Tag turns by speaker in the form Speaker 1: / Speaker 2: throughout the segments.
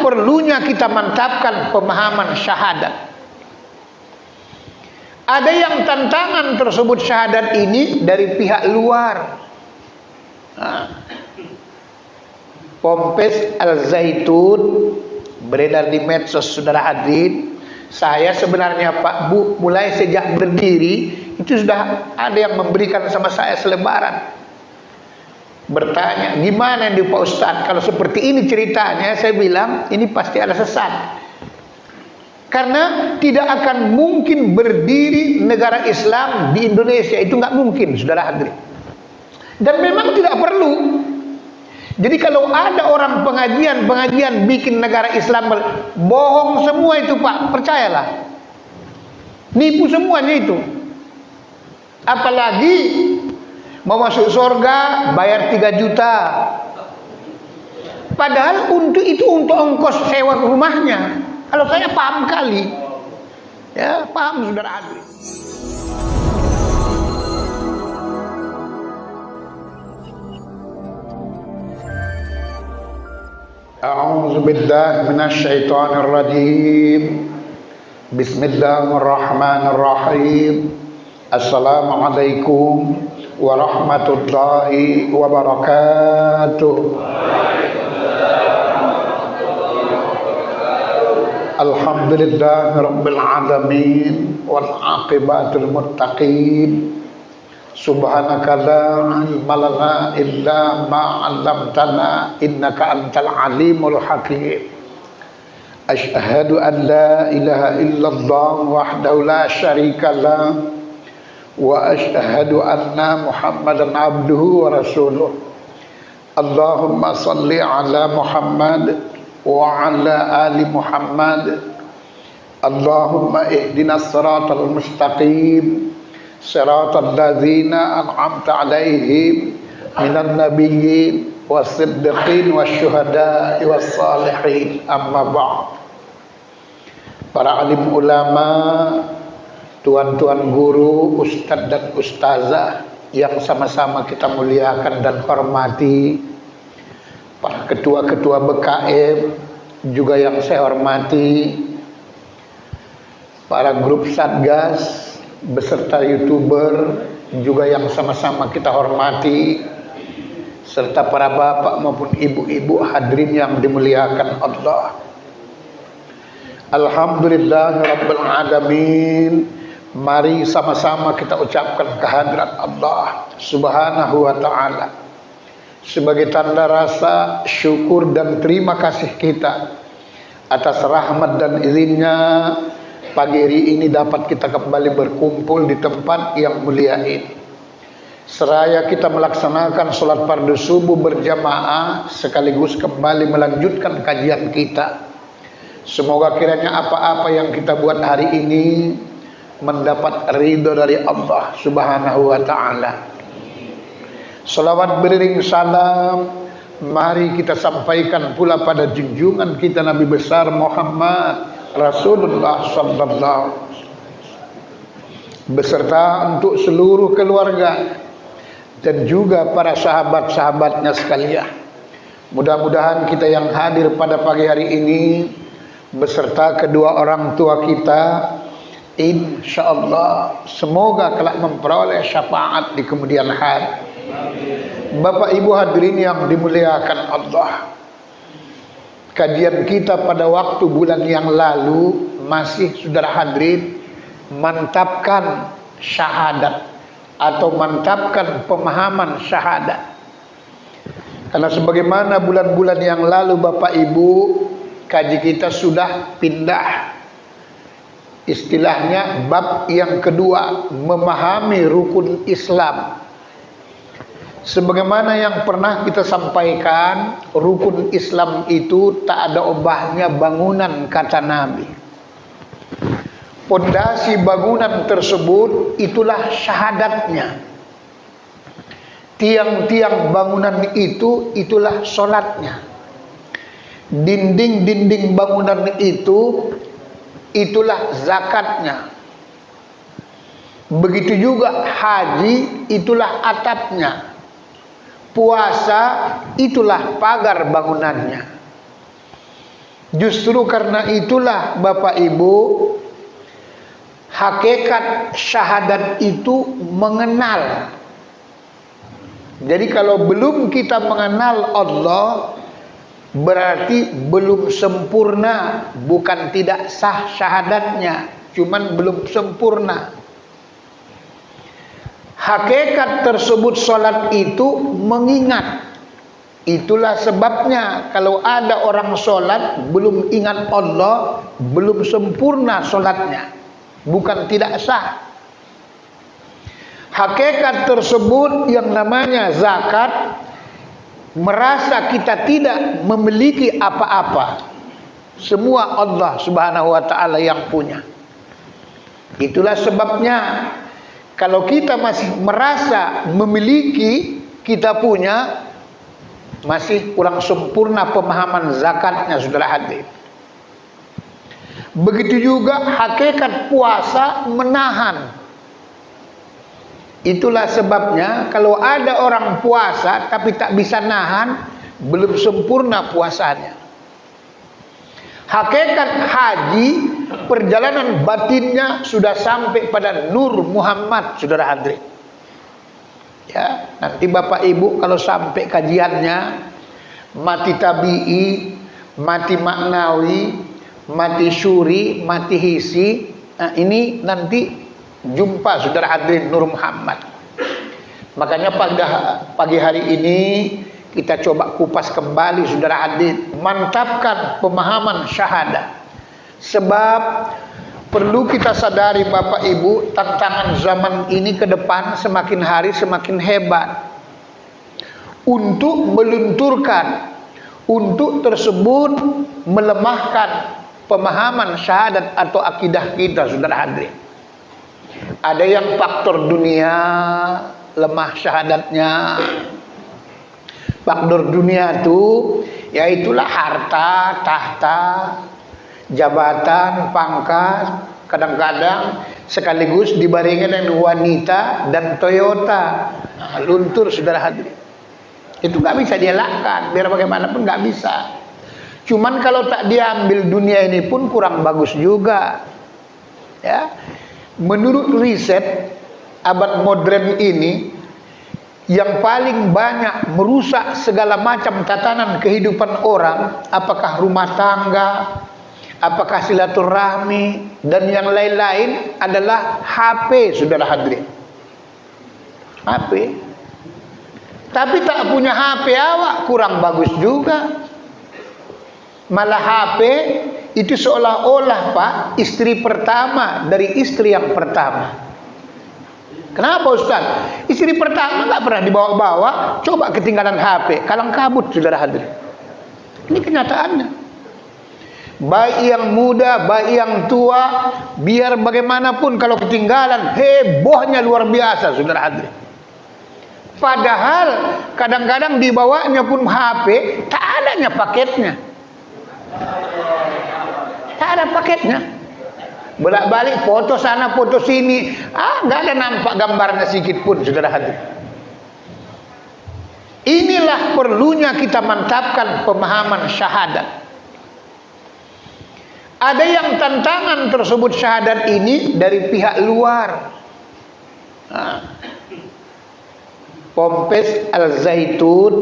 Speaker 1: perlunya kita mantapkan pemahaman syahadat. Ada yang tantangan tersebut syahadat ini dari pihak luar. Pompes Al-Zaitun beredar di medsos, saudara hadirin. Saya sebenarnya Pak Bu, mulai sejak berdiri itu sudah ada yang memberikan sama saya selebaran, bertanya, gimana nih Pak Ustadz kalau seperti ini ceritanya? Saya bilang ini pasti ada sesat, karena tidak akan mungkin berdiri negara Islam di Indonesia, itu nggak mungkin, saudara hadirin. Dan memang tidak perlu. Jadi kalau ada orang pengajian bikin negara Islam, bohong semua itu Pak, percayalah, nipu semuanya itu. Apalagi mau masuk surga bayar 3 juta, padahal untuk itu untuk ongkos sewa rumahnya. Kalau saya paham kali, ya paham saudara hadirin. A'udzu billahi minasyaitonir rajim. Bismillahirrahmanirrahim. Assalamualaikum warahmatullahi wabarakatuh. Alhamdulillahirabbil alamin wal aqibatul muttaqin. Subhanaka la ilma lana illa ma 'allamtana innaka antal alimul hakim. Asyhadu an la ilaha illallah wahdahu la syarika lah wa asyhadu anna Muhammadan abduhu wa rasuluh. Allahumma salli ala Muhammad wa ala ali Muhammad. Allahumma ihdinas siratal mustaqim, siratal ladzina an'amta alaihim minan nabiyyin was-siddiqin wasyuhada'i was-salihin. Amma ba'd. Para alim ulama, tuan-tuan guru, ustadz dan ustazah yang sama-sama kita muliakan dan hormati, para ketua-ketua BKM juga yang saya hormati, para grup Satgas beserta YouTuber juga yang sama-sama kita hormati, serta para bapak maupun ibu-ibu hadirin yang dimuliakan Allah. Alhamdulillahirabbil alamin. Mari sama-sama kita ucapkan kehadirat Allah Subhanahu wa taala sebagai tanda rasa syukur dan terima kasih kita atas rahmat dan izinnya. Pagi hari ini dapat kita kembali berkumpul di tempat yang mulia ini, seraya kita melaksanakan sholat fardu subuh berjamaah sekaligus kembali melanjutkan kajian kita. Semoga kiranya apa-apa yang kita buat hari ini mendapat ridho dari Allah Subhanahu wa ta'ala. Salawat beriring salam mari kita sampaikan pula pada junjungan kita Nabi besar Muhammad Rasulullah sallallahu beserta untuk seluruh keluarga dan juga para sahabat-sahabatnya sekalian. Mudah-mudahan kita yang hadir pada pagi hari ini beserta kedua orang tua kita, insyaallah semoga kelak memperoleh syafaat di kemudian hari. Bapak Ibu hadirin yang dimuliakan Allah, kajian kita pada waktu bulan yang lalu masih saudara hadirin mantapkan syahadat atau mantapkan pemahaman syahadat. Karena sebagaimana bulan-bulan yang lalu Bapak Ibu, kaji kita sudah pindah istilahnya bab yang kedua, memahami rukun Islam. Sebagaimana yang pernah kita sampaikan, rukun Islam itu tak ada ubahnya bangunan, kata Nabi. Pondasi bangunan tersebut itulah syahadatnya. Tiang-tiang bangunan itu itulah sholatnya. Dinding-dinding bangunan itu itulah zakatnya. Begitu juga haji itulah atapnya. Puasa itulah pagar bangunannya. Justru karena itulah Bapak Ibu, hakikat syahadat itu mengenal. Jadi kalau belum kita mengenal Allah, berarti belum sempurna. Bukan tidak sah syahadatnya, cuman belum sempurna. Hakikat tersebut salat itu mengingat. Itulah sebabnya kalau ada orang sholat belum ingat Allah, belum sempurna sholatnya, bukan tidak sah. Hakikat tersebut yang namanya zakat, merasa kita tidak memiliki apa-apa, semua Allah Subhanahu wa ta'ala yang punya. Itulah sebabnya kalau kita masih merasa memiliki, kita punya, masih kurang sempurna pemahaman zakatnya, saudara hadir. Begitu juga hakikat puasa menahan. Itulah sebabnya kalau ada orang puasa tapi tak bisa nahan, belum sempurna puasanya. Hakikat haji, perjalanan batinnya sudah sampai pada Nur Muhammad, saudara hadirin. Ya, nanti Bapak Ibu kalau sampai kajiannya mati tabi'i, mati maknawi, mati syuri, mati hisi, nah ini nanti jumpa saudara hadirin Nur Muhammad. Makanya pada pagi hari ini kita coba kupas kembali saudara hadirin, mantapkan pemahaman syahadat. Sebab perlu kita sadari Bapak Ibu, tantangan zaman ini ke depan semakin hari semakin hebat. Untuk melunturkan, untuk tersebut melemahkan pemahaman syahadat atau akidah kita, saudara hadirin. Ada yang faktor dunia, lemah syahadatnya. Faktor dunia itu yaitulah harta, tahta, jabatan, pangkat, kadang-kadang sekaligus dibarengi dengan wanita dan Toyota. Luntur saudara hadirin. Itu nggak bisa dielakkan, biar bagaimanapun nggak bisa. Cuman kalau tak diambil dunia ini pun kurang bagus juga. Ya, menurut riset abad modern ini, yang paling banyak merusak segala macam tatanan kehidupan orang, apakah rumah tangga, apakah silaturahmi, dan yang lain-lain adalah HP, saudara hadirin. HP. Tapi tak punya HP awak kurang bagus juga. Malah HP itu seolah-olah Pak, istri pertama dari istri yang pertama. Kenapa Ustaz? Istri pertama nggak pernah dibawa-bawa, coba ketinggalan HP, kalang kabut saudara hadirin. Ini kenyataannya. Baik yang muda, baik yang tua, biar bagaimanapun kalau ketinggalan, hebohnya luar biasa saudara hadirin. Padahal kadang-kadang dibawanya pun HP, tak adanya paketnya. Tak ada paketnya. Bolak-balik foto sana foto sini, nggak ada nampak gambarnya sedikit pun saudara hadirin. Inilah perlunya kita mantapkan pemahaman syahadat. Ada yang tantangan tersebut syahadat ini dari pihak luar. Pompes Al-Zaitun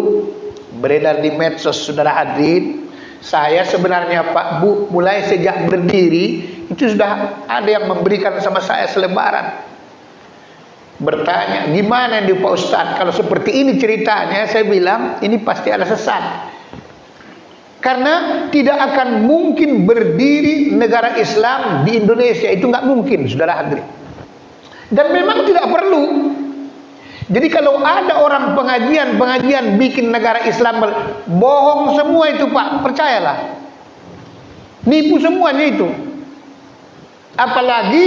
Speaker 1: beredar di medsos saudara hadirin. Saya sebenarnya Pak Bu, mulai sejak berdiri itu sudah ada yang memberikan sama saya selebaran, bertanya gimana nih Pak Ustadz kalau seperti ini ceritanya. Saya bilang ini pasti ada sesat, karena tidak akan mungkin berdiri negara Islam di Indonesia, itu nggak mungkin saudara hadirin, dan memang tidak perlu. Jadi kalau ada orang pengajian bikin negara Islam, bohong semua itu Pak, percayalah, nipu semuanya itu. Apalagi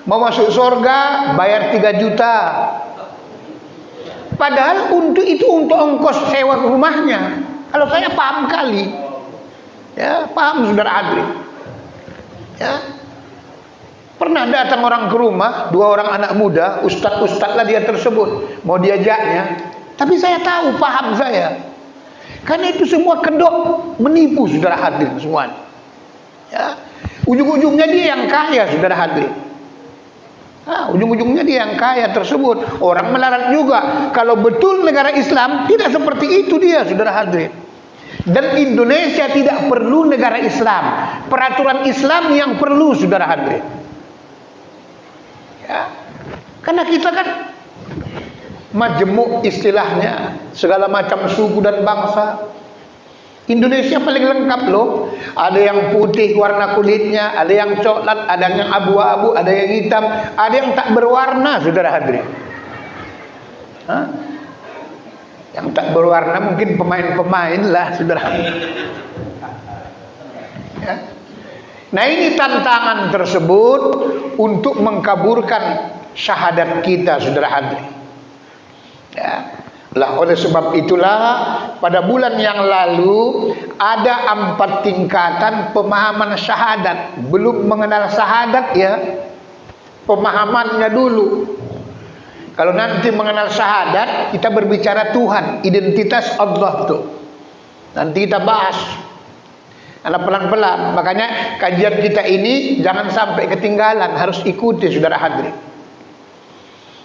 Speaker 1: mau masuk surga bayar 3 juta, padahal untuk itu untuk ongkos sewa rumahnya. Kalau saya paham kali, ya paham saudara hadirin. Ya, pernah datang orang ke rumah, 2 orang anak muda, ustadz lah dia tersebut, mau diajaknya. Tapi saya tahu, paham saya. Karena itu semua kedok menipu, saudara hadirin semua. Ya. Ujung-ujungnya dia yang kaya, saudara hadirin. Ujung-ujungnya dia yang kaya tersebut. Orang melarat juga. Kalau betul negara Islam, tidak seperti itu dia, saudara hadirin. Dan Indonesia tidak perlu negara Islam. Peraturan Islam yang perlu, saudara hadirin. Ya. Karena kita kan majemuk istilahnya, segala macam suku dan bangsa. Indonesia paling lengkap loh. Ada yang putih warna kulitnya, ada yang coklat, ada yang abu-abu, ada yang hitam, ada yang tak berwarna, saudara hadirin. Yang tak berwarna mungkin pemain-pemain lah, saudara. Ya. Nah, ini tantangan tersebut untuk mengkaburkan syahadat kita, saudara hadirin. Ya. Lah, oleh sebab itulah pada bulan yang lalu ada 4 tingkatan pemahaman syahadat. Belum mengenal syahadat ya, pemahamannya dulu. Kalau nanti mengenal syahadat, kita berbicara Tuhan, identitas Allah tuh. Nanti kita bahas. Karena pelan-pelan, makanya kajian kita ini jangan sampai ketinggalan, harus ikuti, saudara hadirin.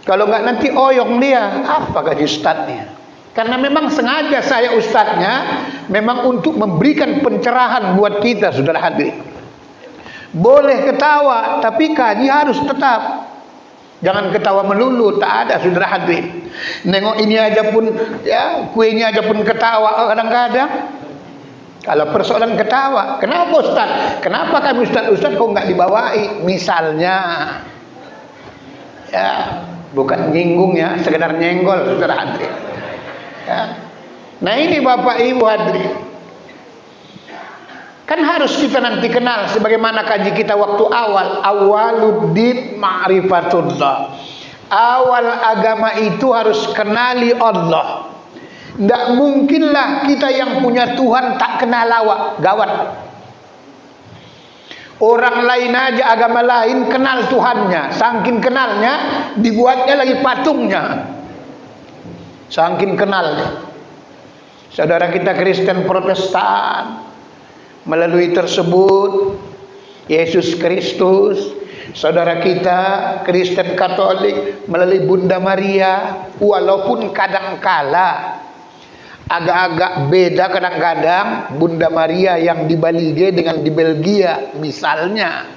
Speaker 1: Kalau enggak nanti oyong dia, apa gaji ustadznya? Karena memang sengaja saya ustadznya memang untuk memberikan pencerahan buat kita, saudara hadirin. Boleh ketawa, tapi kaji harus tetap. Jangan ketawa melulu, tak ada, saudara hadirin. Nengok ini aja pun, ya, kuenya aja pun ketawa kadang-kadang. Kalau persoalan ketawa, kenapa ustaz? Kenapa kami ustaz kok enggak dibawai? Misalnya, ya. Bukan nyinggung ya, sekedar nyenggol, saudara hadirin. Ya. Nah, ini Bapak Ibu hadirin. Kan harus kita nanti kenal sebagaimana kaji kita waktu awal. Awaluddin ma'rifatullah. Awal agama itu harus kenali Allah. Tidak mungkinlah kita yang punya Tuhan tak kenal awak, gawat. Orang lain aja agama lain kenal Tuhannya, saking kenalnya dibuatnya lagi patungnya, saking kenalnya. Saudara kita Kristen Protestan melalui tersebut Yesus Kristus, saudara kita Kristen Katolik melalui Bunda Maria, walaupun kadangkala agak-agak beda kadang-kadang Bunda Maria yang di Balige dengan di Belgia misalnya.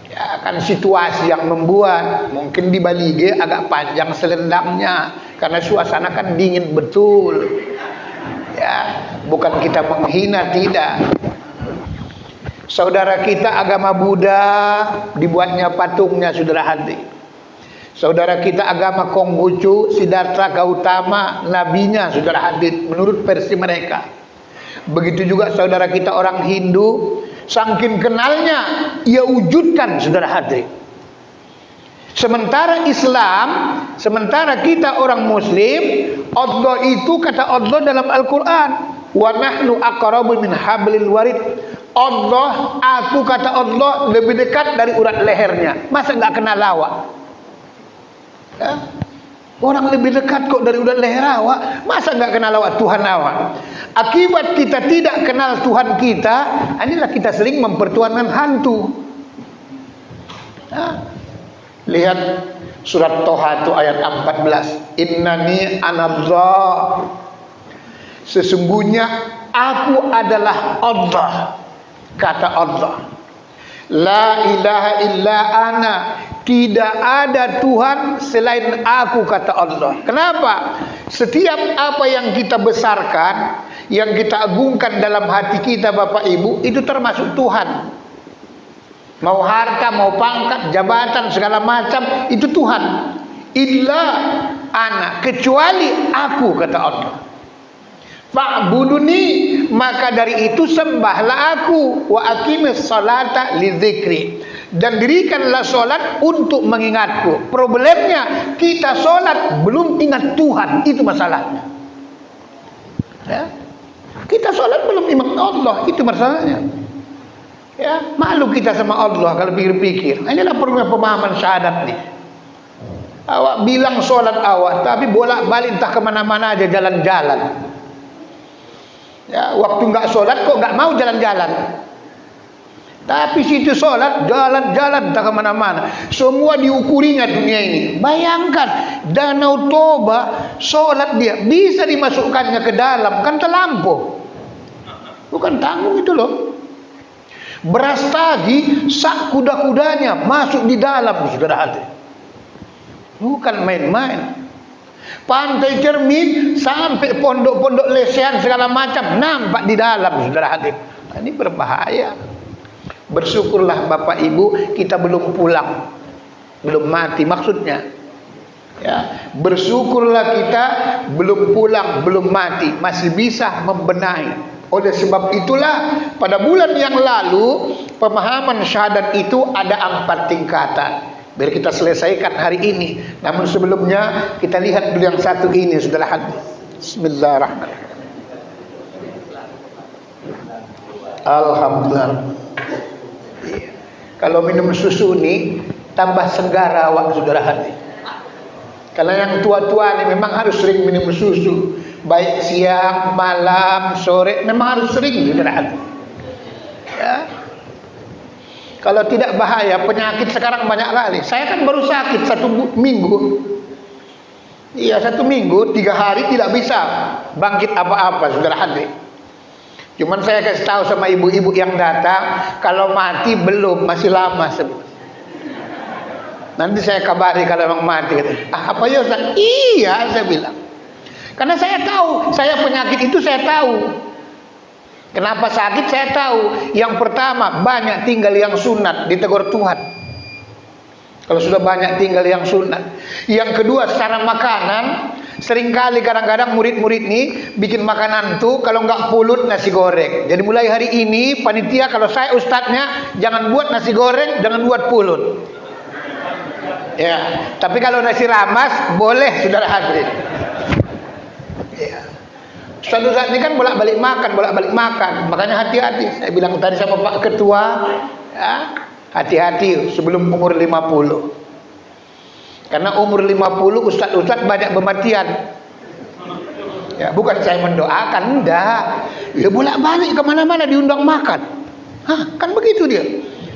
Speaker 1: Ya kan situasi yang membuat mungkin di Balige agak panjang selendangnya karena suasana kan dingin betul. Ya, bukan kita menghina, tidak. Saudara kita agama Buddha dibuatnya patungnya, saudara hadirin. Saudara kita agama Konghucu, Siddhartha Gautama, nabinya, saudara hadirin, menurut versi mereka. Begitu juga saudara kita orang Hindu, saking kenalnya ia wujudkan, saudara hadirin. Sementara Islam, sementara kita orang Muslim, Allah itu kata Allah dalam Al-Quran, wa nahnu aqrabu min hablil warid. Allah, aku kata Allah lebih dekat dari urat lehernya. Masa enggak kenal awak? Ya? Orang lebih dekat kok dari urat leher awak. Masa enggak kenal awak Tuhan awak? Akibat kita tidak kenal Tuhan kita, inilah kita sering mempertuhankan hantu. Ya? Lihat surat Toha itu ayat 14. Innani anallah. Sesungguhnya aku adalah Allah, kata Allah. La ilaha illa ana. Tidak ada Tuhan selain aku, kata Allah. Kenapa? Setiap apa yang kita besarkan, yang kita agungkan dalam hati kita, Bapak Ibu, itu termasuk Tuhan. Mau harta, mau pangkat, jabatan, segala macam, itu Tuhan. Illa ana, kecuali aku, kata Allah. Fa'buduni, maka dari itu sembahlah aku. Wa aqimis salata lidzikri, dan dirikanlah solat untuk mengingatku. Problemnya kita solat belum ingat Tuhan, itu masalahnya. Ya? Kita solat belum ingat Allah, itu masalahnya. Ya, malu kita sama Allah kalau pikir-pikir. Inilah perlunya pemahaman syahadat nih. Awak bilang solat awak, tapi bolak-balik entah kemana-mana aja jalan-jalan. Ya, waktu nggak sholat kok nggak mau jalan-jalan. Tapi situ sholat, jalan-jalan tak kemana-mana. Semua diukurinya dunia ini. Bayangkan, Danau Toba, sholat dia bisa dimasukkannya ke dalam, kan terlampau. Bukan tanggung itu loh. Beras tagi, sak kuda-kudanya masuk di dalam, saudara hadirin. Bukan main-main. Pantai Cermin sampai pondok-pondok lesehan segala macam nampak di dalam, saudara hadirin. Ini berbahaya. Bersyukurlah Bapak Ibu kita belum pulang, belum mati maksudnya. Ya, bersyukurlah kita belum pulang, belum mati, masih bisa membenahi. Oleh sebab itulah pada bulan yang lalu pemahaman syahadat itu ada 4 tingkatan. Biar kita selesaikan hari ini. Namun sebelumnya kita lihat dulu yang satu ini, saudara hadirin. Bismillahirrahmanirrahim. Alhamdulillah. Kalau minum susu ini tambah segar awak, saudara hadirin. Kalau yang tua-tua ini memang harus sering minum susu, baik siang, malam, sore, memang harus sering, saudara hadirin. Ya. Kalau tidak bahaya, penyakit sekarang banyak kali. Saya kan baru sakit 1 minggu. Iya, 1 minggu, 3 hari tidak bisa bangkit apa-apa, saudara hadirin. Cuman saya kasih tahu sama ibu-ibu yang datang, kalau mati belum, masih lama sebut. Nanti saya kabari kalau memang mati. Apa ya Ustaz? Iya, saya bilang. Karena saya tahu, saya penyakit itu saya tahu. Kenapa sakit saya tahu. Yang pertama, banyak tinggal yang sunat, ditegur Tuhan. Kalau sudah banyak tinggal yang sunat. Yang kedua, secara makanan, seringkali kadang-kadang murid-murid ini bikin makanan tuh kalau nggak pulut nasi goreng. Jadi mulai hari ini panitia, kalau saya ustadznya, jangan buat nasi goreng, jangan buat pulut. Ya, tapi kalau nasi ramas boleh, saudara hadirin. Ya. Ustaz ini kan bolak-balik makan, makanya hati-hati. Saya bilang tadi sama Pak Ketua, ya, hati-hati sebelum umur 50. Karena umur 50 ustaz-ustaz banyak kematian. Ya, bukan saya mendoakan, enggak. Ya bolak-balik kemana-mana diundang makan. Hah, kan begitu dia.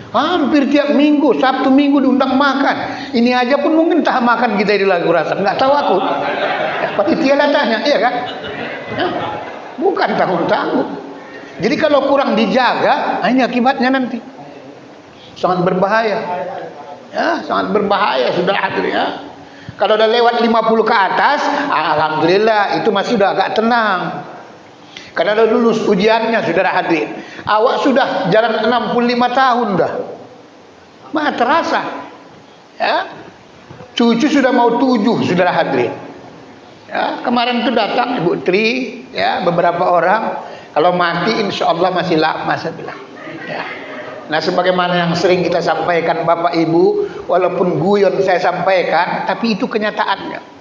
Speaker 1: Hampir tiap minggu, Sabtu Minggu diundang makan. Ini aja pun mungkin tak makan kita di lagu rasa. Enggak tahu aku. Ya, panitia lah tanya, iya kan? Ya, bukan tanggung-tanggung. Jadi kalau kurang dijaga, ini akibatnya nanti sangat berbahaya. Ya, sangat berbahaya, sudah hadirin ya. Kalau udah lewat 50 ke atas, alhamdulillah itu masih udah agak tenang. Karena udah lulus ujiannya, saudara hadirin. Awak sudah jalan 65 tahun dah. Mah terasa. Ya. Cucu sudah mau 7, saudara hadirin. Ya, kemarin itu datang Ibu Tri, ya, beberapa orang. Kalau mati insya Allah masih lama, saya bilang. Ya. Nah, sebagaimana yang sering kita sampaikan Bapak Ibu, walaupun guyon saya sampaikan, tapi itu kenyataannya.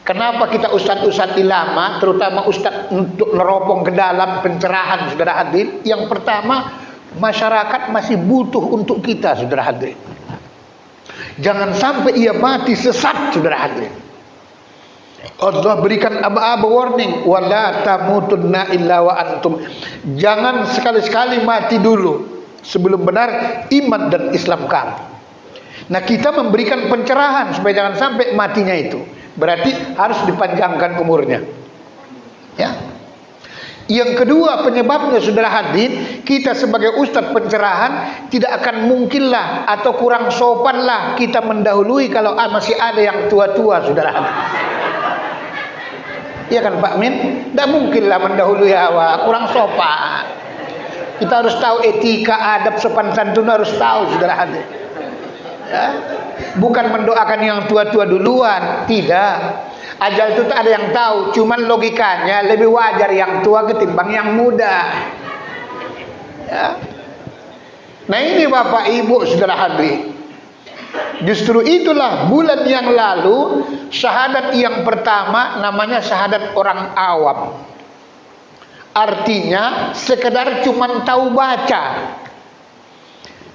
Speaker 1: Kenapa kita ustadz-ustadz lama, terutama ustadz untuk neropong ke dalam pencerahan, saudara hadirin? Yang pertama, masyarakat masih butuh untuk kita, saudara hadirin. Jangan sampai ia mati sesat, saudara hadirin. Allah berikan aba-aba warning, wala tamutunna illa wa antum. Jangan sekali-sekali mati dulu sebelum benar iman dan Islam kamu. Nah, kita memberikan pencerahan supaya jangan sampai matinya itu. Berarti harus dipanjangkan umurnya. Ya. Yang kedua penyebabnya, saudara hadirin, kita sebagai ustadz pencerahan tidak akan mungkinlah atau kurang sopanlah kita mendahului kalau masih ada yang tua-tua, saudara hadirin. Iya kan Pak Min? Tidak mungkinlah mendahului awak, kurang sopan. Kita harus tahu etika, adab, sopan santun, harus tahu, saudara hadirin. Ya. Bukan mendoakan yang tua-tua duluan, tidak. Ajal itu tak ada yang tahu, cuman logikanya lebih wajar yang tua ketimbang yang muda. Ya. Nah ini Bapak Ibu, saudara hadirin. Justru itulah bulan yang lalu syahadat yang pertama namanya syahadat orang awam. Artinya sekedar cuman tahu baca.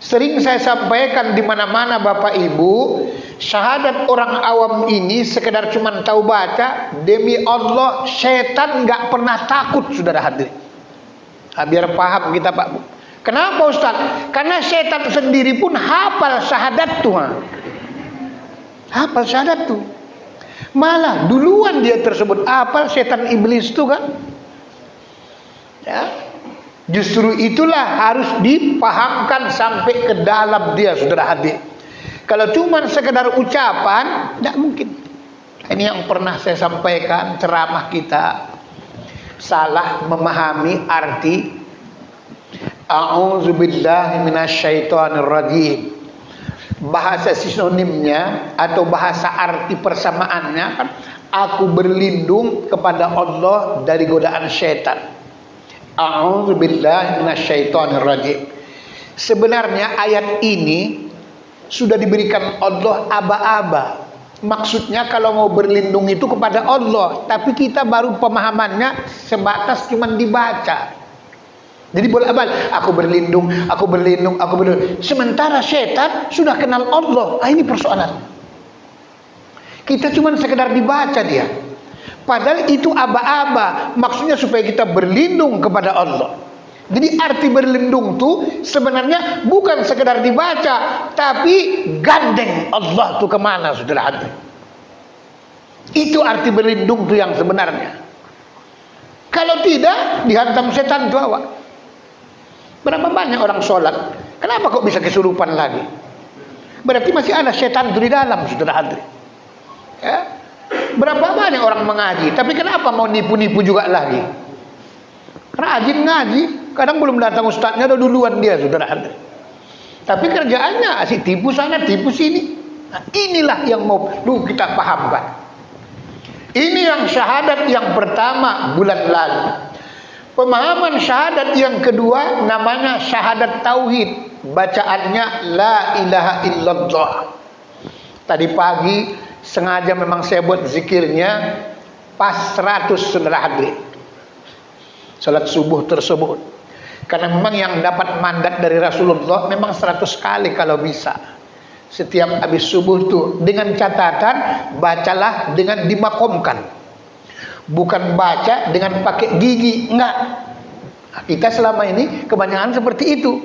Speaker 1: Sering saya sampaikan di mana-mana Bapak Ibu, Syahadat orang awam ini sekedar cuma tahu baca, demi Allah setan nggak pernah takut, saudara hadirin. Biar paham kita Pak Bu. Kenapa Ustaz? Karena setan sendiri pun hafal syahadat tuh. Hafal syahadat tuh. Malah duluan dia tersebut hafal, setan iblis tuh kan. Ya. Justru itulah harus dipahamkan sampai ke dalam dia, saudara hadirin. Kalau cuma sekedar ucapan, tidak mungkin. Ini yang pernah saya sampaikan, ceramah kita salah memahami arti a'udzubillahi minasyaitonirrajim. Bahasa sinonimnya atau bahasa arti persamaannya kan, aku berlindung kepada Allah dari godaan syaitan. A'udzubillahi minasyaitonirrajim. Sebenarnya ayat ini sudah diberikan Allah aba-aba. Maksudnya kalau mau berlindung itu kepada Allah, tapi kita baru pemahamannya sebatas cuman dibaca. Jadi bolak-balik, aku berlindung, aku berlindung, aku berlindung. Sementara setan sudah kenal Allah. Ini persoalan. Kita cuman sekedar dibaca dia. Padahal itu aba-aba. Maksudnya supaya kita berlindung kepada Allah. Jadi arti berlindung tuh sebenarnya bukan sekedar dibaca, tapi gandeng Allah tuh kemana, saudara hadirin. Itu arti berlindung tuh yang sebenarnya. Kalau tidak, dihantam setan tuh awak. Berapa banyak orang sholat, kenapa kok bisa kesurupan lagi? Berarti masih ada setan tuh di dalam, saudara hadirin. Ya? Berapa banyak orang mengaji, tapi kenapa mau nipu-nipu juga lagi? Rajin ngaji, kadang belum datang ustadznya udah duluan dia, saudara hadirin. Tapi kerjaannya asik tipu sana, tipu sini. Nah, inilah yang mau kita pahamkan. Ini yang syahadat yang pertama bulan lalu. Pemahaman syahadat yang kedua namanya syahadat tauhid. Bacaannya la ilaha illallah. Tadi pagi sengaja memang saya buat zikirnya pas 100, saudara hadirin. Salat subuh tersebut. Karena memang yang dapat mandat dari Rasulullah memang 100 kali kalau bisa. Setiap habis subuh tuh, dengan catatan bacalah dengan dimakomkan. Bukan baca dengan pakai gigi, enggak. Nah, kita selama ini kebanyakan seperti itu.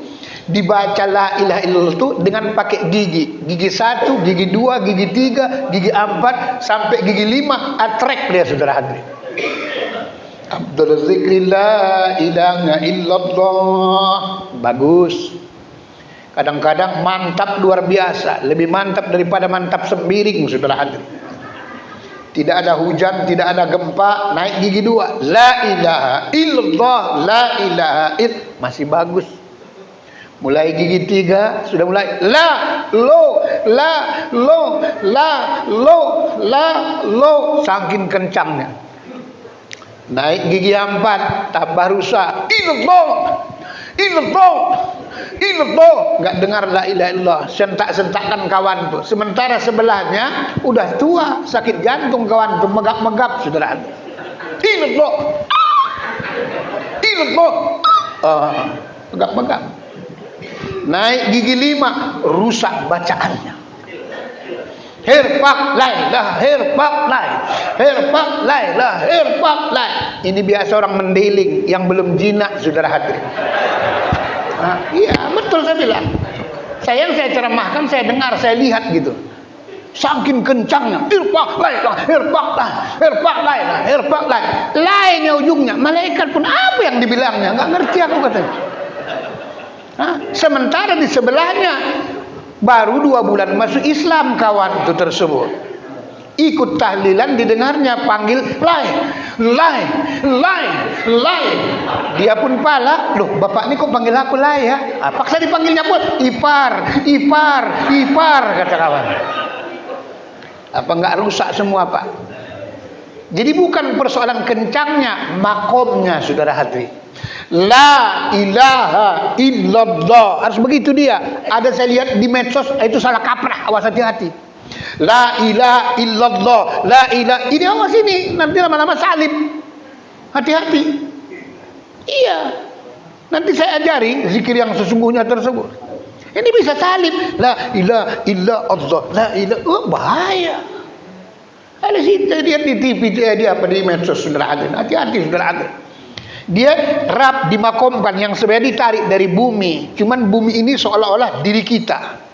Speaker 1: Dibaca la ilaha illallah itu dengan pakai gigi. Gigi 1, gigi 2, gigi 3, gigi 4 sampai gigi 5 atrek dia, saudara hadirin. Abdul zikri la ilaha illallah. Bagus. Kadang-kadang mantap luar biasa, lebih mantap daripada mantap sembiring, saudara hadirin. Tidak ada hujan, tidak ada gempa, naik gigi 2. La ilaha illallah, la ilaha illallah. Masih bagus. Mulai gigi 3 sudah mulai la lo la lo la lo la lo, saking kencangnya. Naik gigi 4 tambah rusak. Illallah, illallah, illallah. Enggak dengar la ilaha illallah, sentak-sentakan kawan tuh. Sementara sebelahnya udah tua, sakit jantung kawan tuh, megap-megap, saudara. Illallah, illallah, megap-megap. Naik gigi 5 rusak bacaannya. Herpak lailah, herpak lai, herpak lailah, herpak lai. Ini biasa orang mendeling yang belum jinak, saudara hadirin. Nah, iya betul saya bilang. Saya ceramahkan, saya dengar, saya lihat gitu. Saking kencangnya, herpak lailah, herpak lai, herpak lailah, herpak lai. Lainnya ujungnya, malaikat pun apa yang dibilangnya, nggak ngerti aku katanya. Nah, sementara di sebelahnya baru 2 bulan masuk Islam kawan itu tersebut. Ikut tahlilan didengarnya panggil lai, lai, lai, lai. Dia pun pala, loh bapak ini kok panggil aku lai ya? Paksa dipanggilnya pun ipar, ipar, ipar, kata kawan. Apa enggak rusak semua pak? Jadi bukan persoalan kencangnya, makomnya, saudara hadirin. La ilaha illallah, harus begitu dia. Ada saya lihat di medsos itu salah kaprah, awas hati-hati. La ilaha illallah, la ilaha, ini awas ini nanti lama-lama salib. Hati-hati. Iya. Nanti saya ajari zikir yang sesungguhnya tersebut. Ini bisa salib. La ilaha illa Allah. La ilaha. Oh, bahaya. Ada situ dia di TV dia apa di medsos, saudara hadirin. Hati-hati saudara hadirin. Dia rap dimakomkan yang sebenarnya ditarik dari bumi. Cuman bumi ini seolah-olah diri kita.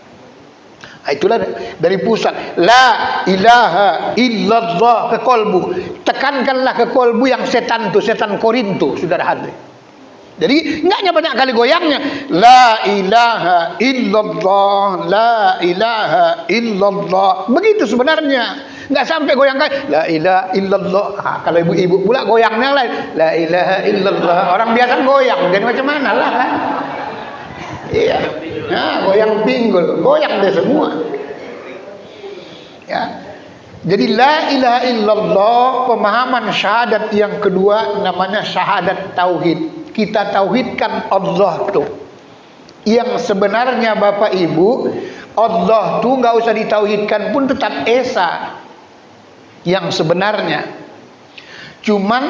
Speaker 1: Itulah dari pusat. La ilaha illallah ke kolbu. Tekankanlah ke kolbu yang setan itu, setan Korintus, saudara hadirin. Jadi enggaknya banyak kali goyangnya. La ilaha illallah, la ilaha illallah. Begitu sebenarnya. Enggak sampai goyang kan la ilaha illallah. Kalau ibu-ibu pula goyangnya lain. La ilaha illallah. Orang biasa goyang, jadi macam mana lah kan? Iya. Nah, goyang pinggul, goyang deh semua. Ya. Jadi la ilaha illallah, pemahaman syahadat yang kedua namanya syahadat tauhid. Kita tauhidkan Allah tuh. Yang sebenarnya Bapak Ibu, Allah tuh nggak usah ditauhidkan pun tetap esa. Yang sebenarnya. Cuman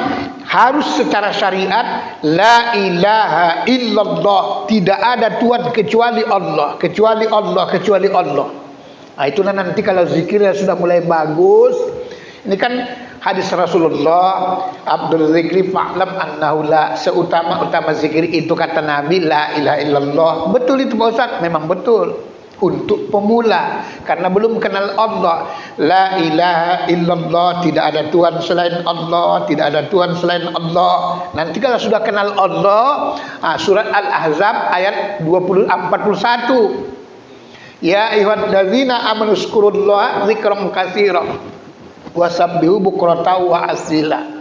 Speaker 1: harus secara syariat la ilaha illallah, tidak ada Tuhan kecuali Allah, kecuali Allah, kecuali Allah. Nah, itulah nanti kalau zikirnya sudah mulai bagus. Ini kan hadis Rasulullah, Abdul zikri fa'lam annahu la, seutama-utama zikir itu kata Nabi la ilaha illallah. Betul itu Pak Ustaz? Memang betul. Untuk pemula, karena belum kenal Allah. La ilaha illallah, tidak ada Tuhan selain Allah, tidak ada Tuhan selain Allah. Nanti kalau sudah kenal Allah, surat Al-Ahzab ayat 41. Ya ayyuhallazina amanu zkurullaha dzikran katsiran wasabbihu bukratan wa asila.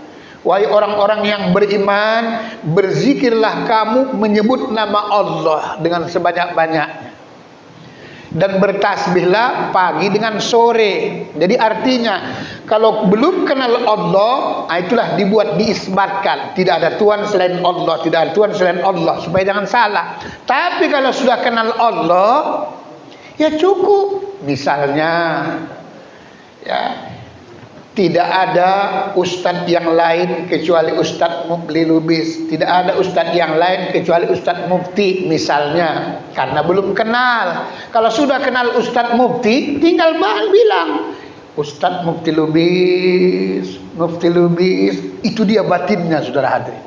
Speaker 1: Wahai orang-orang yang beriman, berzikirlah kamu menyebut nama Allah dengan sebanyak-banyaknya. Dan bertasbihlah pagi dengan sore. Jadi artinya kalau belum kenal Allah, itulah dibuat diisbatkan tidak ada Tuhan selain Allah, tidak ada Tuhan selain Allah, supaya jangan salah. Tapi kalau sudah kenal Allah, ya cukup. Misalnya ya, tidak ada ustadz yang lain kecuali Ustadz Mufli Lubis, tidak ada ustadz yang lain kecuali Ustadz Mufti misalnya, karena belum kenal. Kalau sudah kenal Ustadz Mufti, tinggal bilang Ustadz Mufti Lubis, Mufti Lubis. Itu dia batinnya, saudara hadirin.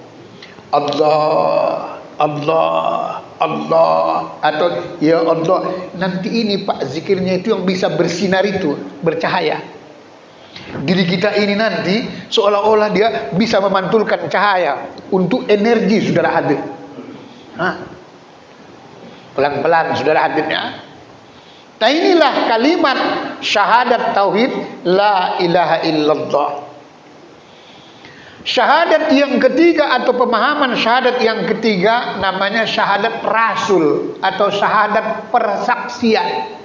Speaker 1: Allah, Allah, Allah, atau ya Allah. Nanti ini Pak zikirnya itu yang bisa bersinar itu, bercahaya. Diri kita ini nanti seolah-olah dia bisa memantulkan cahaya untuk energi, saudara hadir. Pelan-pelan, saudara hadirnya. Nah, inilah kalimat syahadat tauhid la ilaha illallah. Syahadat yang ketiga atau pemahaman syahadat yang ketiga namanya syahadat rasul atau syahadat persaksian.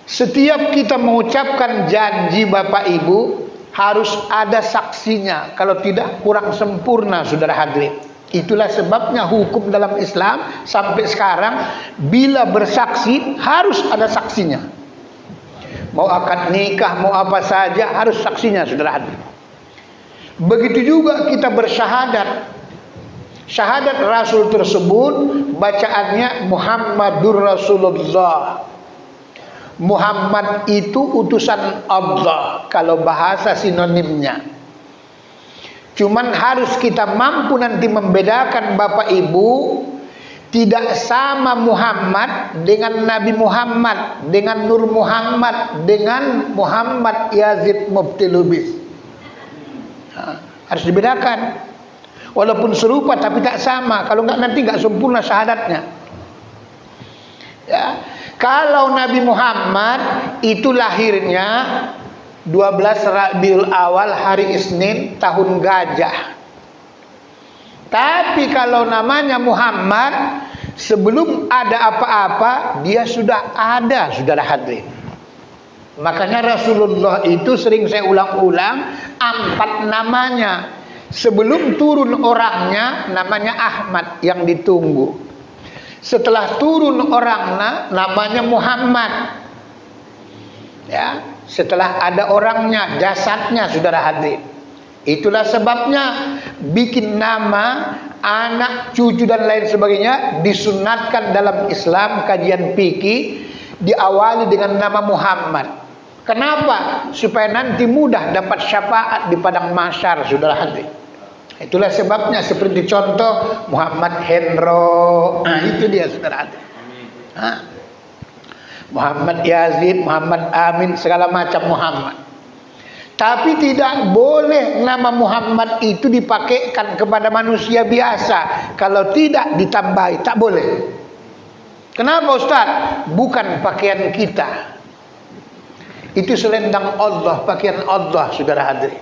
Speaker 1: Setiap kita mengucapkan janji Bapak Ibu harus ada saksinya. Kalau tidak kurang sempurna, saudara hadirin. Itulah sebabnya hukum dalam Islam sampai sekarang bila bersaksi harus ada saksinya. Mau akad nikah, mau apa saja harus saksinya, saudara hadirin. Begitu juga kita bersyahadat. Syahadat Rasul tersebut bacaannya Muhammadur Rasulullah. Muhammad itu utusan Allah kalau bahasa sinonimnya. Cuman harus kita mampu nanti membedakan Bapak Ibu, tidak sama Muhammad dengan Nabi Muhammad, dengan Nur Muhammad, dengan Muhammad Yazid Mufti Lubis. Harus dibedakan. Walaupun serupa tapi tak sama. Kalau enggak nanti enggak sempurna syahadatnya. Ya. Kalau Nabi Muhammad itu lahirnya 12 Rabiul Awal hari Isnin tahun Gajah. Tapi kalau namanya Muhammad, sebelum ada apa-apa dia sudah ada, saudara hadirin. Makanya Rasulullah itu sering saya ulang-ulang 4 namanya. Sebelum turun orangnya namanya Ahmad yang ditunggu. Setelah turun orangnya namanya Muhammad. Ya, setelah ada orangnya, jasadnya, saudara hadirin. Itulah sebabnya bikin nama anak, cucu dan lain sebagainya disunatkan dalam Islam kajian fikih diawali dengan nama Muhammad. Kenapa? Supaya nanti mudah dapat syafaat di padang mahsyar, saudara hati. Itulah sebabnya seperti contoh Muhammad Hendro. Nah, itu dia saudara hati. Muhammad Yazid, Muhammad Amin, segala macam Muhammad. Tapi tidak boleh nama Muhammad itu dipakaikan kepada manusia biasa. Kalau tidak ditambahi, tak boleh. Kenapa Ustaz? Bukan pakaian kita. Itu selendang Allah, pakaian Allah, saudara hadirin.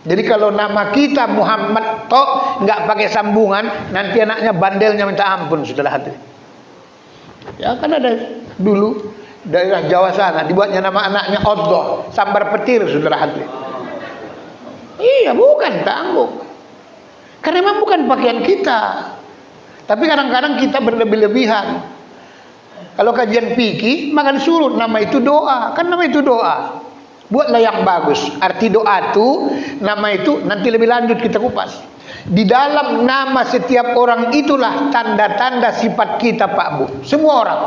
Speaker 1: Jadi kalau nama kita Muhammad tok nggak pakai sambungan, nanti anaknya bandelnya minta ampun, saudara hadirin. Ya kan ada dulu daerah Jawa sana dibuatnya nama anaknya Allah, sambar petir, saudara hadirin. Iya, bukan tanggung. Karena memang bukan pakaian kita. Tapi kadang-kadang kita berlebih-lebihan. Kalau kajian fikih, maka disuruh nama itu doa. Kan nama itu doa. Buatlah yang bagus. Arti doa itu, nama itu nanti lebih lanjut kita kupas. Di dalam nama setiap orang itulah tanda-tanda sifat kita, Pak Bu. Semua orang.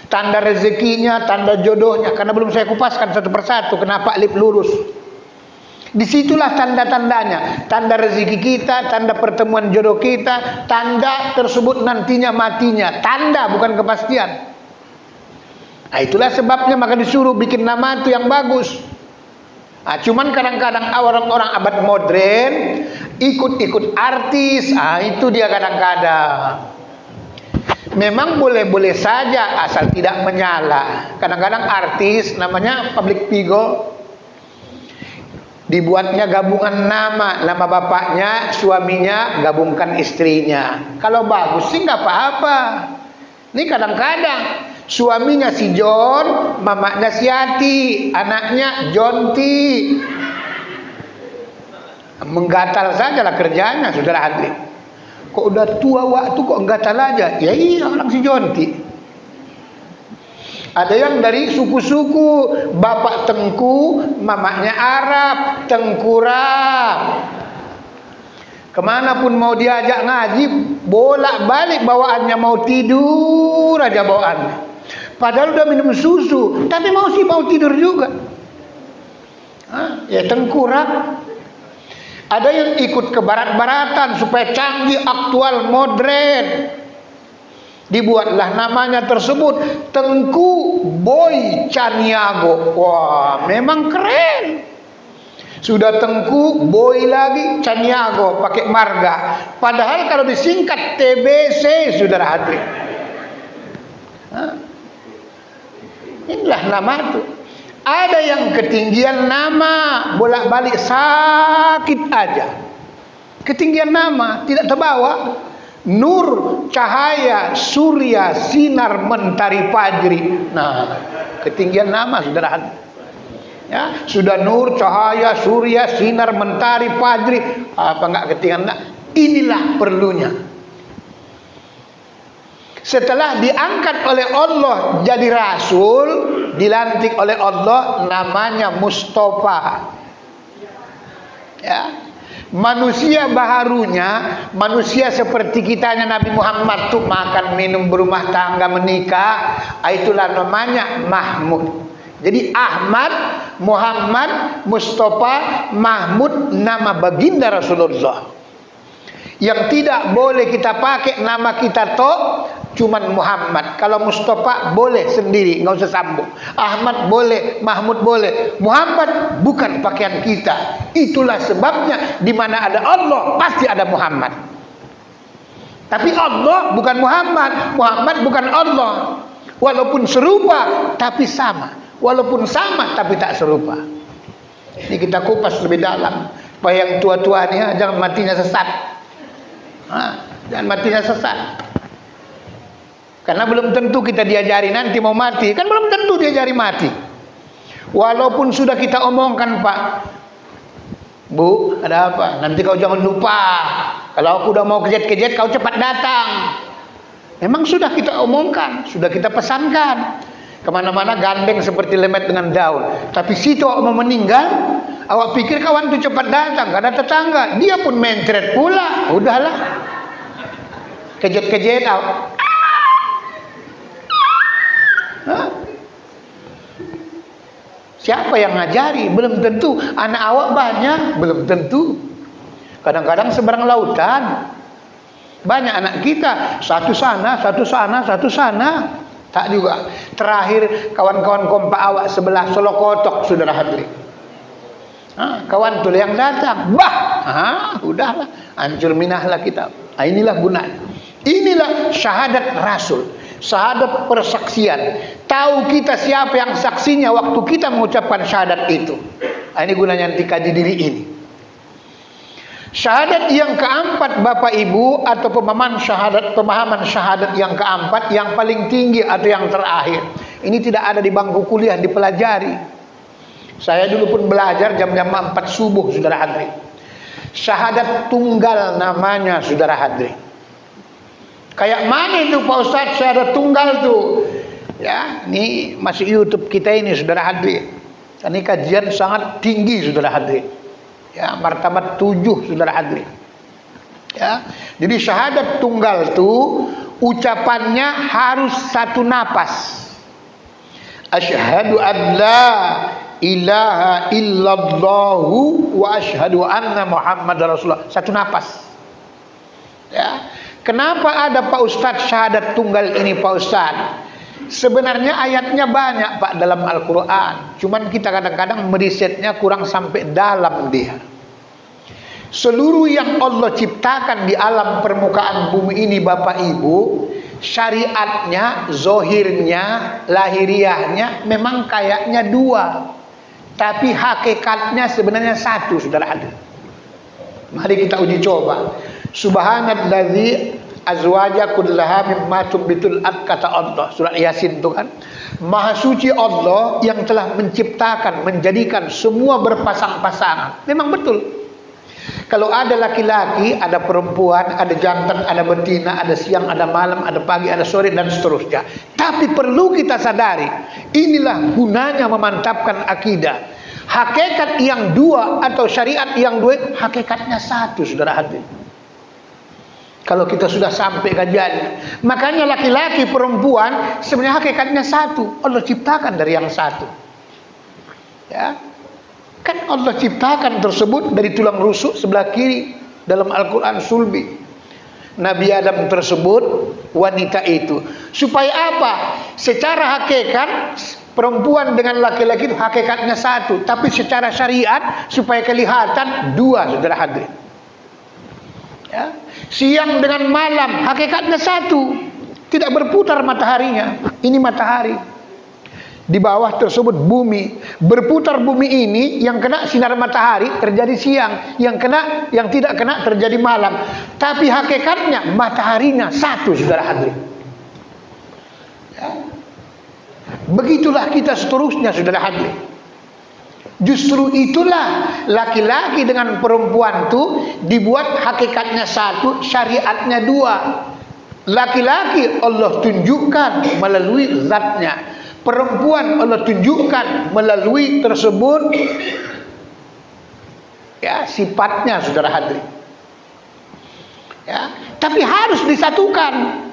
Speaker 1: Tanda rezekinya, tanda jodohnya. Karena belum saya kupaskan satu persatu kenapa alif lurus. Disitulah tanda-tandanya. Tanda rezeki kita, tanda pertemuan jodoh kita, tanda tersebut nantinya matinya. Tanda, bukan kepastian. Nah, itulah sebabnya maka disuruh bikin nama itu yang bagus. Nah, cuman kadang-kadang orang-orang abad modern ikut-ikut artis. Nah, itu dia kadang-kadang. Memang boleh-boleh saja asal tidak menyala. Kadang-kadang artis namanya public figure, dibuatnya gabungan nama bapaknya, suaminya, gabungkan istrinya. Kalau bagus sih nggak apa-apa. Ini kadang-kadang suaminya si John, mamanya si Ati, anaknya Jonti. Menggatal sajalah kerjanya, saudara hadirin. Kok udah tua waktu kok gatal aja? Ya iya, orang si Jonti. Ada yang dari suku-suku, bapak Tengku, mamanya Arab, Tengkurap. Kemanapun mau diajak ngaji, bolak-balik bawaannya, mau tidur aja bawaannya. Padahal udah minum susu, tapi mau tidur juga. Ya Tengkurap. Ada yang ikut ke barat-baratan supaya canggih, aktual, modern. Dibuatlah namanya tersebut Tengku Boy Caniago. Wah, memang keren. Sudah Tengku Boy lagi Caniago pakai marga. Padahal kalau disingkat TBC, saudara hadirin. Inilah nama itu. Ada yang ketinggian nama, bolak-balik sakit aja. Ketinggian nama tidak terbawa. Nur, cahaya, surya, sinar, mentari, fajri. Nah, ketinggian nama saudara. Ya, sudah nur, cahaya, surya, sinar, mentari, fajri. Apa enggak ketinggian nama? Inilah perlunya. Setelah diangkat oleh Allah jadi rasul, dilantik oleh Allah, namanya Mustafa. Ya. Manusia baharunya, manusia seperti kitanya Nabi Muhammad tuh makan, minum, berumah tangga, menikah, itulah namanya Mahmud. Jadi Ahmad, Muhammad, Mustafa, Mahmud nama baginda Rasulullah. Yang tidak boleh kita pakai nama kita toh cuman Muhammad. Kalau Mustafa boleh sendiri, nggak usah sambung. Ahmad boleh, Mahmud boleh. Muhammad bukan pakaian kita. Itulah sebabnya di mana ada Allah pasti ada Muhammad. Tapi Allah bukan Muhammad, Muhammad bukan Allah. Walaupun serupa tapi sama. Walaupun sama tapi tak serupa. Ini kita kupas lebih dalam supaya yang tua-tua ini jangan matinya sesat. Jangan matinya sesat. Karena belum tentu kita diajari nanti mau mati. Kan belum tentu diajari mati. Walaupun sudah kita omongkan, Pak, Bu, ada apa? Nanti kau jangan lupa. Kalau aku udah mau kejet-kejet, kau cepat datang. Memang sudah kita omongkan, sudah kita pesankan. Kemana-mana gandeng seperti lemet dengan daun. Tapi situ awak mau meninggal, awak pikir kawan itu cepat datang, karena tetangga dia pun mencret pula. Udahlah, kejet-kejet awak. Siapa yang ngajari? Belum tentu. Anak awak banyak, belum tentu. Kadang-kadang seberang lautan banyak anak kita, satu sana, satu sana, satu sana. Tak juga. Terakhir kawan-kawan kompak awak sebelah Solokotok, saudara hadirin. Kawan tu yang datang, udahlah, hancur minahlah kita. Inilah gunanya. Inilah syahadat Rasul, syahadat persaksian. Tahu kita siapa yang saksinya waktu kita mengucapkan syahadat itu. Ini gunanya dikaji diri ini. Syahadat yang keempat Bapak Ibu, atau pemahaman syahadat yang keempat, yang paling tinggi atau yang terakhir. Ini tidak ada di bangku kuliah dipelajari. Saya dulu pun belajar jam-jam 4 subuh, saudara hadirin. Syahadat tunggal namanya, saudara hadirin. Kayak mana itu Pak Ustadz syahadat tunggal tuh? Ya, ini masih YouTube kita ini, saudara hadirin. Ini kajian sangat tinggi, saudara hadirin. Ya, martabat 7, saudara hadirin. Ya, jadi syahadat tunggal itu ucapannya harus satu napas. Asyhadu an la ilaha illallahu wa asyhadu anna Muhammadar Rasulullah. Satu napas. Ya. Kenapa ada Pak Ustadz syahadat tunggal ini Pak Ustadz? Sebenarnya ayatnya banyak Pak dalam Al-Quran. Cuman kita kadang-kadang merisetnya kurang sampai dalam dia. Seluruh yang Allah ciptakan di alam permukaan bumi ini Bapak Ibu, syariatnya, zohirnya, lahiriahnya memang kayaknya dua. Tapi hakikatnya sebenarnya satu, saudara hadirin. Mari kita uji coba. Subhanalladzi azwaja kullaha mimma tumbitul ard, kata Allah, surat Yasin itu kan. Maha suci Allah yang telah menciptakan, menjadikan semua berpasang-pasangan. Memang betul. Kalau ada laki-laki, ada perempuan, ada jantan, ada betina, ada siang, ada malam, ada pagi, ada sore, dan seterusnya. Tapi perlu kita sadari, inilah gunanya memantapkan akidah. Hakikat yang dua atau syariat yang dua, hakikatnya satu, saudara hadirin. Kalau kita sudah sampai kajiannya, makanya laki-laki perempuan sebenarnya hakikatnya satu. Allah ciptakan dari yang satu. Ya, kan Allah ciptakan tersebut dari tulang rusuk sebelah kiri dalam Al-Quran sulbi. Nabi Adam tersebut wanita itu. Supaya apa? Secara hakikat perempuan dengan laki-laki hakikatnya satu, tapi secara syariat supaya kelihatan dua, saudara hadirin. Ya. Siang dengan malam hakikatnya satu, tidak berputar mataharinya. Ini matahari, di bawah tersebut bumi, berputar bumi ini, yang kena sinar matahari terjadi siang, yang tidak kena terjadi malam. Tapi hakikatnya mataharinya satu, saudara hadirin. Ya. Begitulah kita seterusnya, saudara hadirin. Justru itulah laki-laki dengan perempuan itu dibuat hakikatnya satu, syariatnya dua. Laki-laki Allah tunjukkan melalui zatnya, perempuan Allah tunjukkan melalui tersebut ya sifatnya, saudara hadirin. Ya, tapi harus disatukan,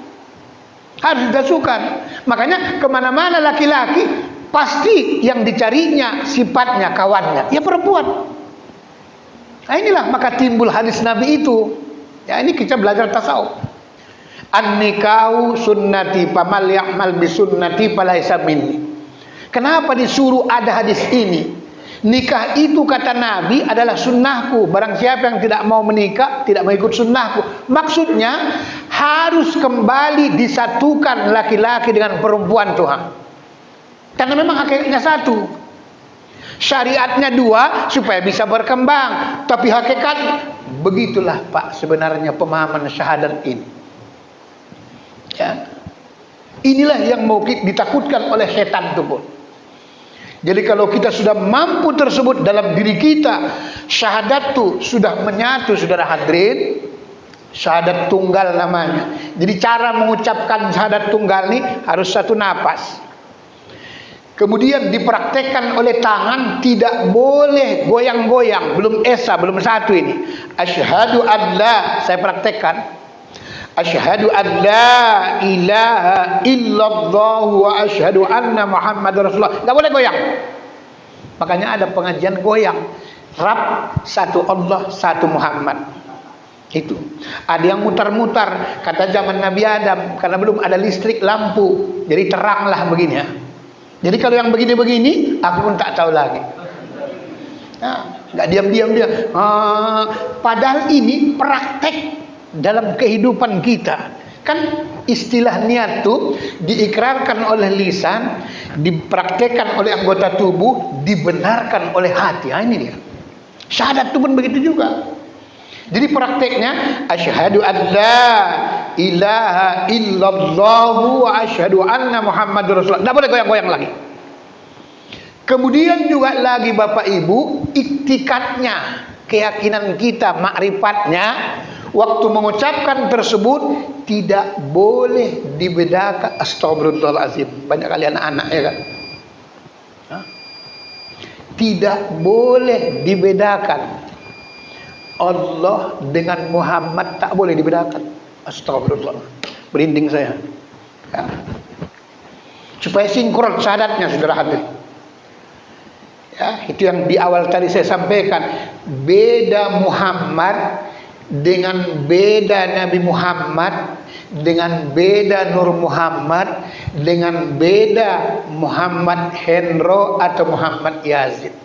Speaker 1: harus disatukan. Makanya kemana-mana laki-laki pasti yang dicarinya sifatnya kawannya ya perempuan. Nah inilah maka timbul hadis Nabi itu. Ya, ini kita belajar tasawuf. An-nikahu sunnati famal ya'mal bi sunnati falaysa minni. Kenapa disuruh ada hadis ini? Nikah itu kata Nabi adalah sunnahku. Barang siapa yang tidak mau menikah, tidak mau ikut sunnahku. Maksudnya harus kembali disatukan laki-laki dengan perempuan Tuhan. Karena memang hakikatnya satu, syariatnya dua supaya bisa berkembang. Tapi hakikat begitulah Pak sebenarnya pemahaman syahadat ini. Ya. Inilah yang mau ditakutkan oleh setan itu pun. Jadi kalau kita sudah mampu tersebut dalam diri kita, syahadat itu sudah menyatu, saudara hadirin. Syahadat tunggal namanya. Jadi cara mengucapkan syahadat tunggal ini harus satu napas. Kemudian dipraktekkan oleh tangan, tidak boleh goyang-goyang. Belum esa, belum satu ini. Asyhadu an la, saya praktekkan. Asyhadu an la ilaha illallah wa asyhadu anna Muhammadar Rasulullah. Enggak boleh goyang. Makanya ada pengajian goyang. Rab, satu Allah, satu Muhammad. Itu. Ada yang mutar-mutar, kata zaman Nabi Adam, karena belum ada listrik, lampu. Jadi teranglah begini ya. Jadi kalau yang begini-begini, aku pun tak tahu lagi. Nah, nggak diam-diam dia. Padahal ini praktek dalam kehidupan kita. Kan istilah niat itu diikrarkan oleh lisan, dipraktekkan oleh anggota tubuh, dibenarkan oleh hati. Nah, ini dia. Syahadat itu pun begitu juga. Jadi prakteknya asyhadu an la ilaha illallah wa asyhadu anna Muhammadur Rasulullah. Tidak boleh goyang-goyang lagi. Kemudian juga lagi Bapak Ibu, iktikadnya, keyakinan kita, makrifatnya, waktu mengucapkan tersebut tidak boleh dibedakan. Astagfirullahaladzim. Banyak kali anak-anak ya kan. Tidak boleh dibedakan. Allah dengan Muhammad tak boleh dibedakan. Astagfirullah. Berinding saya. Ya. Supaya sinkron syahadatnya, saudara hadirin. Ya, itu yang di awal tadi saya sampaikan. Beda Muhammad dengan beda Nabi Muhammad, dengan beda Nur Muhammad, dengan beda Muhammad Hendro atau Muhammad Yazid.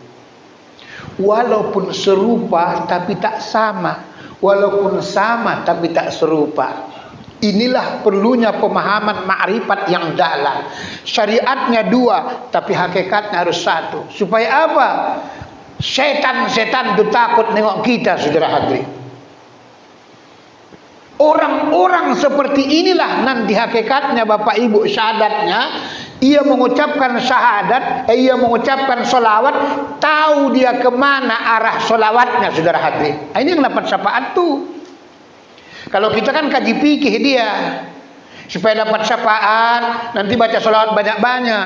Speaker 1: Walaupun serupa tapi tak sama, walaupun sama tapi tak serupa. Inilah perlunya pemahaman ma'rifat yang dalam. Syariatnya dua, tapi hakikatnya harus satu. Supaya apa? Setan-setan itu takut nengok kita, saudara hadirin. Orang-orang seperti inilah nanti hakikatnya Bapak Ibu syahadatnya. Ia mengucapkan syahadat, ia mengucapkan solawat, tahu dia kemana arah solawatnya, saudara hadirin. Ini yang dapat syafaat tuh. Kalau kita kan kaji fikih dia, supaya dapat syafaat, nanti baca solawat banyak-banyak.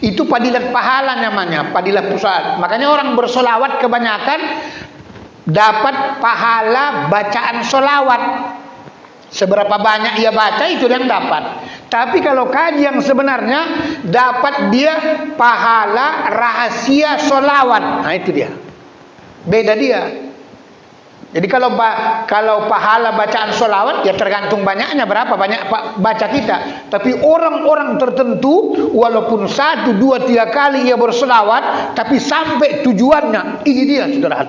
Speaker 1: Itu padilat pahala namanya, padilat pusat. Makanya orang bersolawat kebanyakan dapat pahala bacaan solawat. Seberapa banyak ia baca itu yang dapat. Tapi kalau kaji yang sebenarnya dapat dia pahala rahasia solawat. Nah itu dia. Beda dia. Jadi kalau pahala bacaan solawat ya tergantung banyaknya, berapa banyak baca kita. Tapi orang-orang tertentu walaupun 1, 2, 3 kali ia bersolawat, tapi sampai tujuannya, ini dia saudara.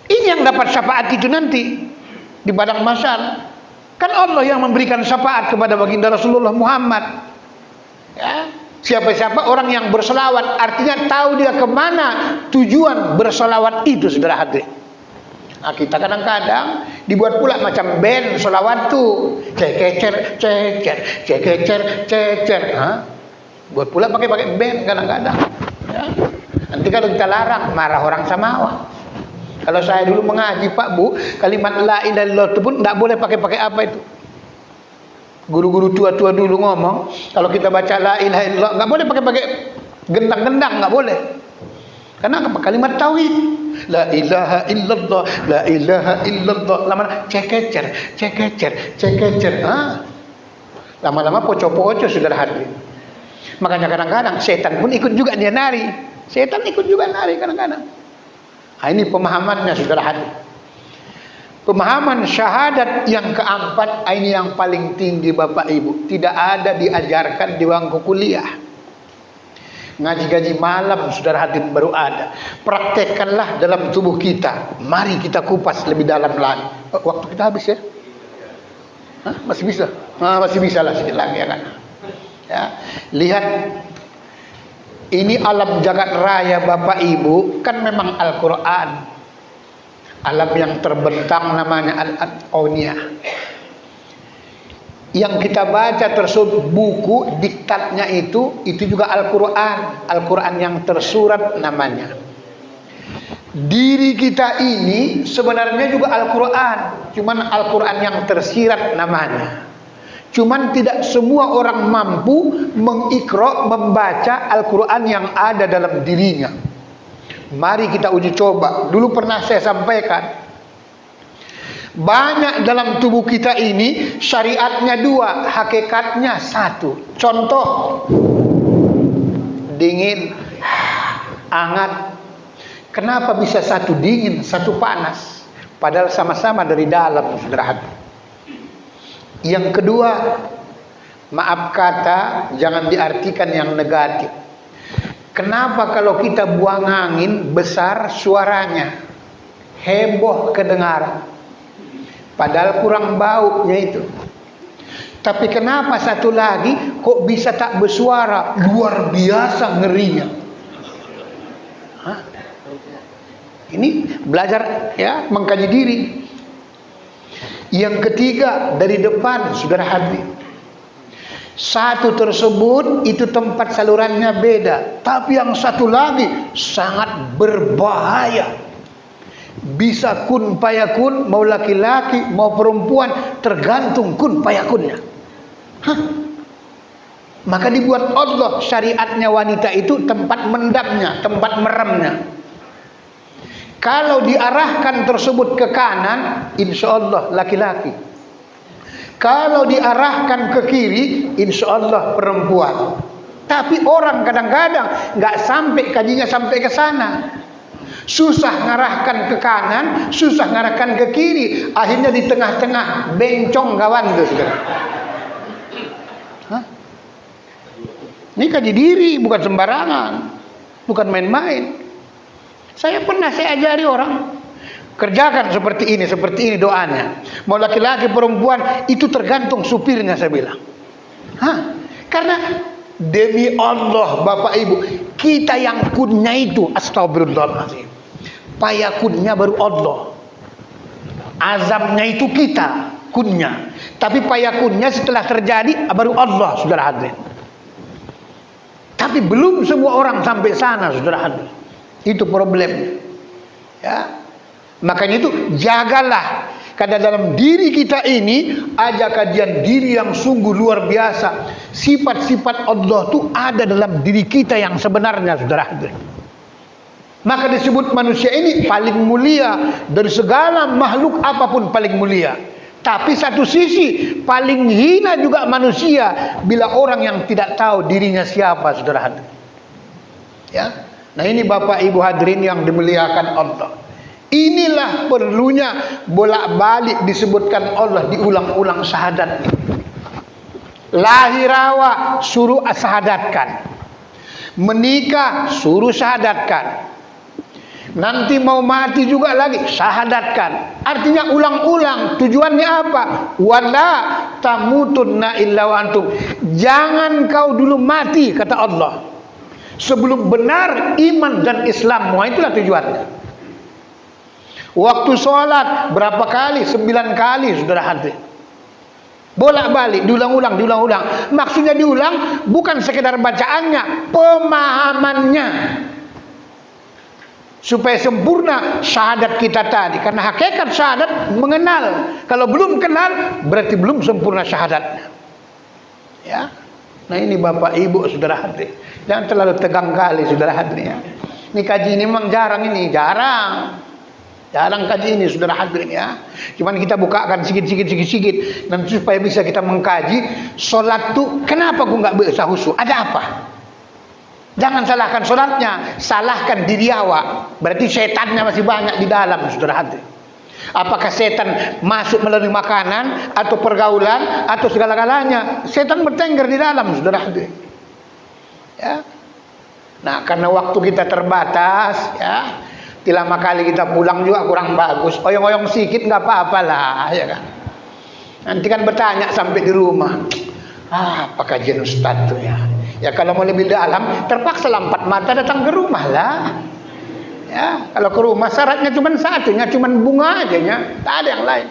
Speaker 1: Ini yang dapat syafaat itu nanti di padang mahsyar. Kan Allah yang memberikan syafaat kepada baginda Rasulullah Muhammad. Ya, siapa-siapa orang yang bersolawat, artinya tahu dia kemana tujuan bersolawat itu, saudara hadirin. Nah, kita kadang-kadang dibuat pula macam band solawat tuh, cekecer, ceker, cekecer, ceker. Buat pula pakai band kadang-kadang. Ya. Nanti kalau kita larang, marah orang Samawa. Kalau saya dulu mengaji Pak Bu, kalimat la ilaha illallah itu pun tidak boleh pakai apa itu. Guru-guru tua-tua dulu ngomong, kalau kita baca la ilaha illallah nggak boleh pakai gendang-gendang, nggak boleh. Karena apa? Kalimat tauhid. La ilaha illallah, la ilaha illallah. Lama-lama cekecer, cekecer, cekecer. Lama-lama poco-poco saudara hadirin. Makanya kadang-kadang setan pun ikut juga dia nari. Setan ikut juga nari kadang-kadang. Nah, ini pemahamannya saudara hadirin. Pemahaman syahadat yang keempat, ini yang paling tinggi Bapak Ibu. Tidak ada diajarkan di bangku kuliah. Ngaji-ngaji malam saudara hadirin baru ada. Praktekkanlah dalam tubuh kita. Mari kita kupas lebih dalam lagi. Waktu kita habis ya? Masih bisa? Masih bisa lah sedikit lagi ya kan? Ya. Lihat. Ini alam jagat raya Bapak Ibu, kan memang Al-Quran. Alam yang terbentang namanya Al-Auniyah. Yang kita baca tersebut buku diktatnya itu juga Al-Quran. Al-Quran yang tersurat namanya. Diri kita ini sebenarnya juga Al-Quran, cuman Al-Quran yang tersirat namanya. Cuman tidak semua orang mampu mengikra, membaca Al-Quran yang ada dalam dirinya. Mari kita uji coba. Dulu pernah saya sampaikan, banyak dalam tubuh kita ini syariatnya dua, hakikatnya satu. Contoh, dingin, hangat. Kenapa bisa satu dingin, satu panas? Padahal sama-sama dari dalam, saudara. Yang kedua, maaf kata, jangan diartikan yang negatif. Kenapa kalau kita buang angin besar suaranya, heboh kedengaran? Padahal kurang baunya itu. Tapi kenapa satu lagi kok bisa tak bersuara? Luar biasa ngerinya. Hah? Ini belajar ya, mengkaji diri. Yang ketiga, dari depan, saudara hadirin. Satu tersebut itu tempat salurannya beda, tapi yang satu lagi sangat berbahaya. Bisa kun payakun, mau laki-laki mau perempuan, tergantung kun payakunnya. Hah? Maka dibuat Allah syariatnya wanita itu tempat mendapnya, tempat meremnya. Kalau diarahkan tersebut ke kanan, insya Allah laki-laki. Kalau diarahkan ke kiri, insya Allah perempuan. Tapi orang kadang-kadang nggak sampai kajinya sampai ke sana. Susah ngarahkan ke kanan, susah ngarahkan ke kiri, akhirnya di tengah-tengah bencong kawan tuh, saudara. Hah? Ini kaji diri, bukan sembarangan, bukan main-main. Saya ajari orang, kerjakan seperti ini doanya. Mau laki-laki perempuan itu tergantung supirnya, saya bilang. Hah? Karena demi Allah Bapak Ibu, kita yang kunnya itu astagfirullahaladzim, payakunnya baru Allah, azabnya itu kita kunnya, tapi payakunnya setelah terjadi baru Allah, saudara hadirin. Tapi belum semua orang sampai sana, saudara hadirin. Itu problemnya ya. Makanya itu jagalah, karena dalam diri kita ini ada kajian diri yang sungguh luar biasa. Sifat-sifat Allah itu ada dalam diri kita yang sebenarnya, saudara. Maka disebut manusia ini paling mulia dari segala makhluk apapun, paling mulia. Tapi satu sisi paling hina juga manusia bila orang yang tidak tahu dirinya siapa, saudara. Ya. Nah ini Bapak Ibu hadirin yang dimuliakan Allah. Inilah perlunya bolak-balik disebutkan Allah, diulang-ulang syahadat. Lahirawa suruh syahadatkan, menikah suruh syahadatkan, nanti mau mati juga lagi syahadatkan. Artinya ulang-ulang. Tujuannya apa? Wala tamutunna illa wa antum. Jangan kau dulu mati, kata Allah, sebelum benar iman dan Islam. Wah, itulah tujuannya. Waktu sholat berapa kali? 9 kali, saudara hadirin. Bolak-balik, diulang-ulang, diulang-ulang. Maksudnya diulang bukan sekedar bacaannya, pemahamannya, supaya sempurna syahadat kita tadi. Karena hakikat syahadat mengenal. Kalau belum kenal berarti belum sempurna syahadatnya. Ya. Nah ini Bapak Ibu saudara hadirin, jangan terlalu tegang kali saudara hadirin ya. Ini kaji ini memang jarang, ini jarang kaji ini saudara hadirin ya. Cuman kita bukakan sikit-sikit dan supaya bisa kita mengkaji. Solat tuh kenapa gua nggak bisa khusyuk? Ada apa? Jangan salahkan solatnya, salahkan diri awak. Berarti setannya masih banyak di dalam, saudara hadirin. Apakah setan masuk melalui makanan atau pergaulan atau segala-galanya? Setan bertengger di dalam, saudara hadirin. Ya. Nah, karena waktu kita terbatas, ya, lama kali kita pulang juga kurang bagus. Oyong-oyong sedikit nggak apa-apalah, ya kan. Nanti kan bertanya sampai di rumah, apa kajian Ustaz tuh ya? Ya kalau mau lebih dalam, terpaksa lampat mata datang ke rumah lah. Ya, kalau ke rumah syaratnya cuma satunya, cuma bunga aja ya, tak ada yang lain.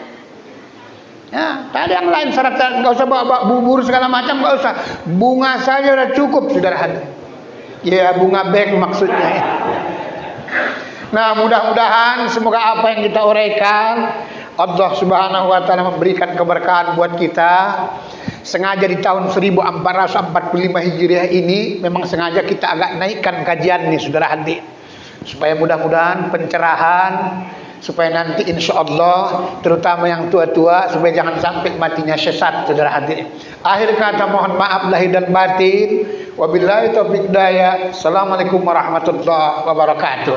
Speaker 1: Ya, tak ada yang lain syarat, nggak usah bawa bubur segala macam, nggak usah. Bunga saja udah cukup, saudara hadirin. Ya, bunga bank maksudnya ya. Nah, mudah-mudahan semoga apa yang kita uraikan Allah Subhanahu wa taala memberikan keberkahan buat kita. sengaja di tahun 1445 Hijriah ini memang sengaja kita agak naikkan kajian nih saudara hadirin, supaya mudah-mudahan pencerahan, supaya nanti insya Allah terutama yang tua-tua supaya jangan sampai matinya sesat saudara hadirin. Akhir kata mohon maaf lahir dan batin. Wabillahi taufiq hidayah. Assalamualaikum warahmatullahi wabarakatuh.